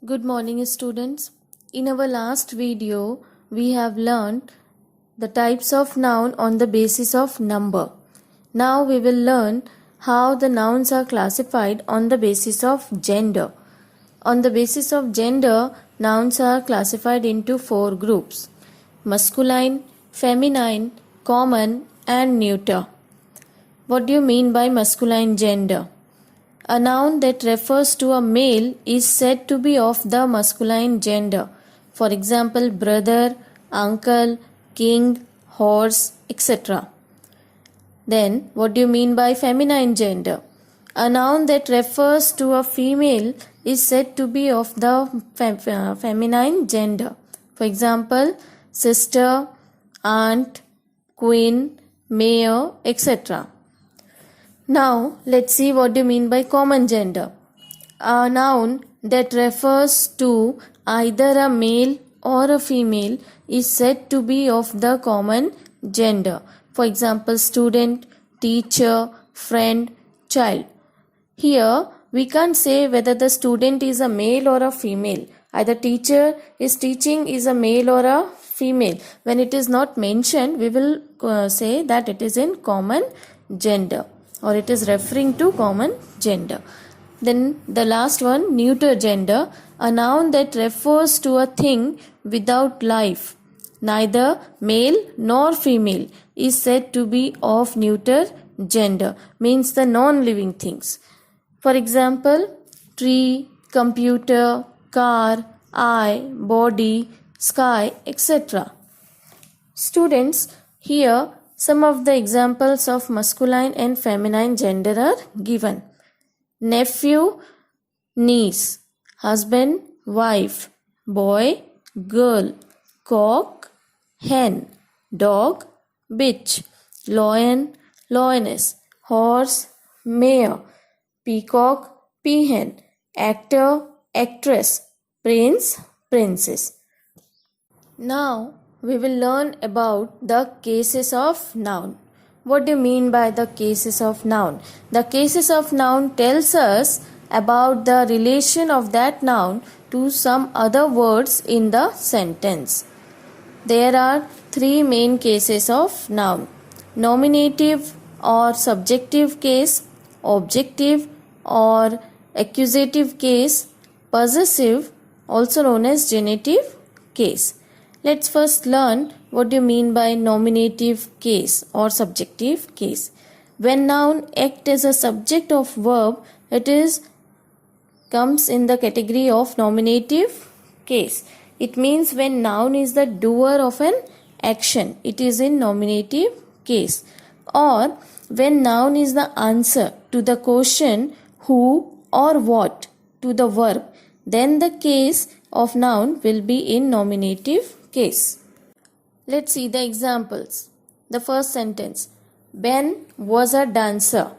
Good morning, students. In our last video, we have learned the types of noun on the basis of number. Now we will learn how the nouns are classified on the basis of gender. On the basis of gender, nouns are classified into four groups: masculine, feminine, common, and neuter. What do you mean by masculine gender? A noun that refers to a male is said to be of the masculine gender. For example, brother, uncle, king, horse, etc. Then, what do you mean by feminine gender? A noun that refers to a female is said to be of the feminine gender. For example, sister, aunt, queen, mayor, etc. Now, let's see what you mean by common gender. A noun that refers to either a male or a female is said to be of the common gender. For example, student, teacher, friend, child. Here, we can't say whether the student is a male or a female. Either teacher is teaching is a male or a female. When it is not mentioned, we will say that it is in common gender, or it is referring to common gender. Then the last one, neuter gender, a noun that refers to a thing without life, neither male nor female, is said to be of neuter gender, means the non-living things. For example, tree, computer, car, eye, body, sky, etc. Students, here some of the examples of masculine and feminine gender are given. Nephew, niece, husband, wife, boy, girl, cock, hen, dog, bitch, lion, lioness, horse, mare, peacock, peahen, actor, actress, prince, princess. Now, we will learn about the cases of noun. What do you mean by the cases of noun? The cases of noun tells us about the relation of that noun to some other words in the sentence. There are three main cases of noun: nominative or subjective case, objective or accusative case, possessive, also known as genitive case. Let's first learn what do you mean by nominative case or subjective case. When noun act as a subject of verb, it comes in the category of nominative case. It means when noun is the doer of an action, it is in nominative case. Or when noun is the answer to the question who or what to the verb, then the case of noun will be in nominative case. Let's see the examples. The first sentence, Ben was a dancer.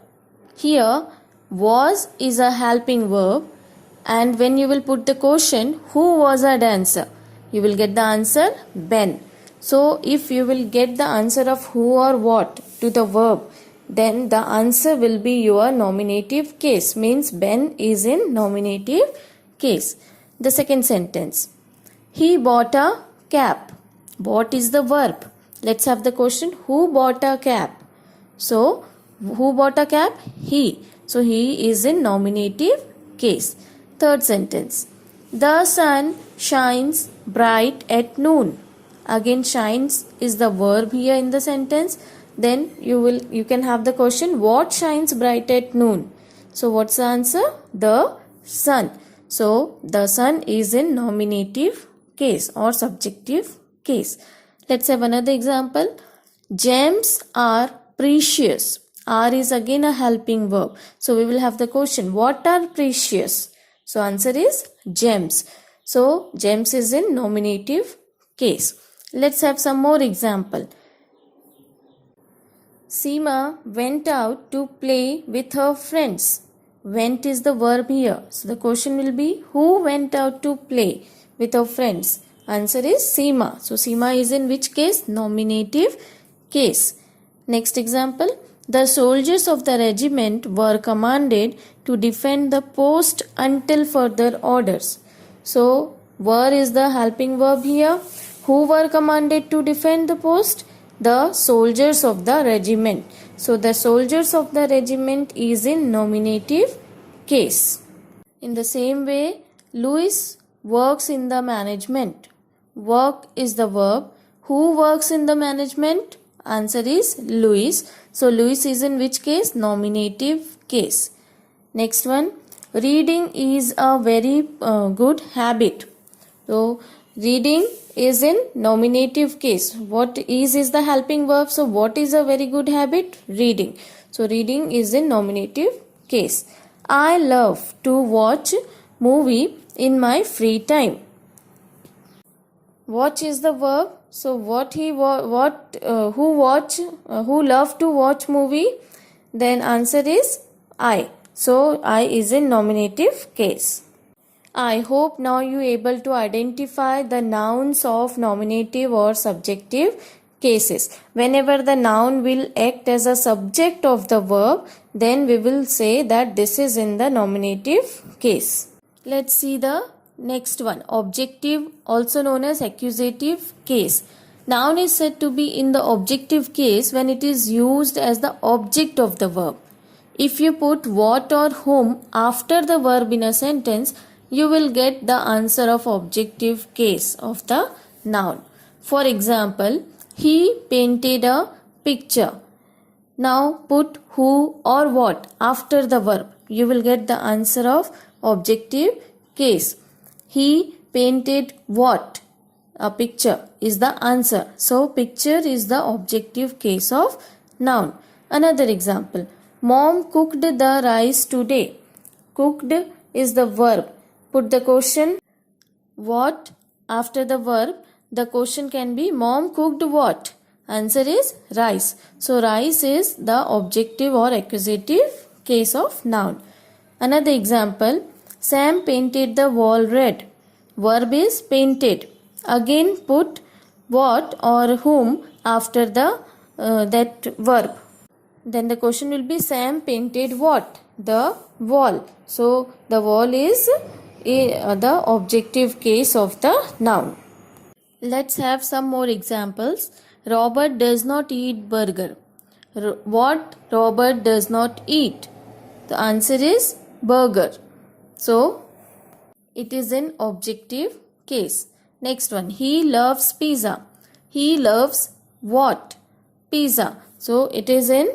Here, was is a helping verb, and when you will put the question, who was a dancer, you will get the answer Ben. So, if you will get the answer of who or what to the verb, then the answer will be your nominative case, means Ben is in nominative case. The second sentence, he bought a cap. Bought is the verb. Let's have the question, who bought a cap? So, who bought a cap? He. So, he is in nominative case. Third sentence, the sun shines bright at noon. Again, shines is the verb here in the sentence. Then you can have the question, what shines bright at noon? So, what's the answer? The sun. So, the sun is in nominative case or subjective case. Let's have another example. Gems are precious. Are is again a helping verb. So, we will have the question, what are precious? So, answer is gems. So, gems is in nominative case. Let's have some more example. Seema went out to play with her friends. Went is the verb here. So, the question will be, who went out to play with her friends? Answer is Seema. So, Seema is in which case? Nominative case. Next example. The soldiers of the regiment were commanded to defend the post until further orders. So were is the helping verb here. Who were commanded to defend the post? The soldiers of the regiment. So the soldiers of the regiment is in nominative case. In the same way, Louis works in the management. Work is the verb. Who works in the management? Answer is Louis. So Louis is in which case? Nominative case. Next one, reading is a very good habit. So reading is in nominative case. What is the helping verb? So what is a very good habit? Reading. So reading is in nominative case. I love to watch movie in my free time. Watch is the verb. So who love to watch movie? Then answer is I. So I is in nominative case. I hope now you able to identify the nouns of nominative or subjective cases. Whenever the noun will act as a subject of the verb, then we will say that this is in the nominative case. Let's see the next one. Objective, also known as accusative case. Noun is said to be in the objective case when it is used as the object of the verb. If you put what or whom after the verb in a sentence, you will get the answer of objective case of the noun. For example, he painted a picture. Now put who or what after the verb. You will get the answer of objective case. He painted what? A picture is the answer. So picture is the objective case of noun. Another example. Mom cooked the rice today. Cooked is the verb. Put the question what after the verb. The question can be Mom cooked what? Answer is rice. So rice is the objective or accusative case of noun. Another example. Sam painted the wall red. Verb is painted. Again put what or whom after the that verb. Then the question will be Sam painted what? The wall. So the wall is the objective case of the noun. Let's have some more examples. Robert does not eat burger. What Robert does not eat? The answer is burger. So it is an objective case. Next one. He loves pizza. He loves what? Pizza. So it is in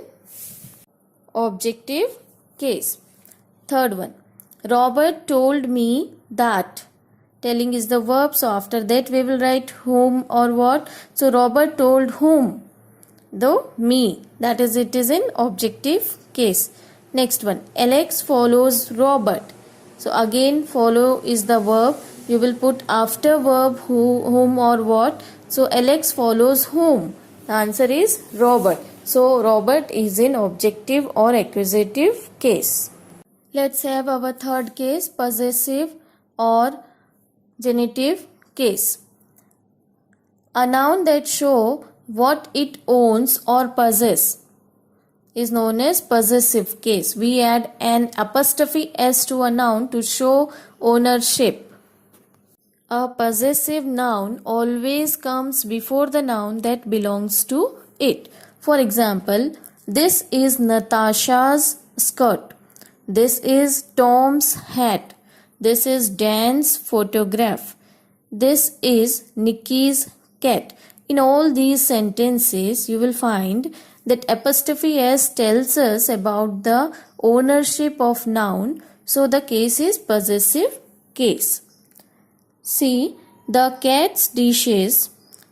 objective case. Third one. Robert told me that. Telling is the verb. So after that we will write whom or what. So Robert told whom? Though me. That is it is in objective case. Next one. Alex follows Robert. So again follow is the verb. You will put after verb whom or what. So Alex follows whom? The answer is Robert. So Robert is in objective or accusative case. Let's have our third case, possessive or genitive case. A noun that show what it owns or possess is known as possessive case. We add an apostrophe s to a noun to show ownership. A possessive noun always comes before the noun that belongs to it. For example, this is Natasha's skirt. This is Tom's hat. This is Dan's photograph. This is Nikki's cat. In all these sentences, you will find that apostrophe s tells us about the ownership of noun. So the case is possessive case. See, the cat's dishes.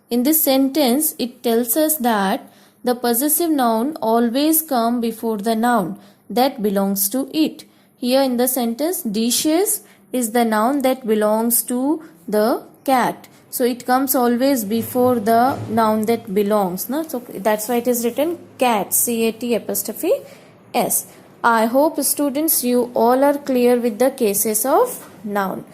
In this sentence, it tells us that the possessive noun always comes before the noun that belongs to it. Here in the sentence, dishes is the noun that belongs to the cat. So it comes always before the noun that belongs. No? So that's why it is written cat, C-A-T apostrophe S. I hope students you all are clear with the cases of noun.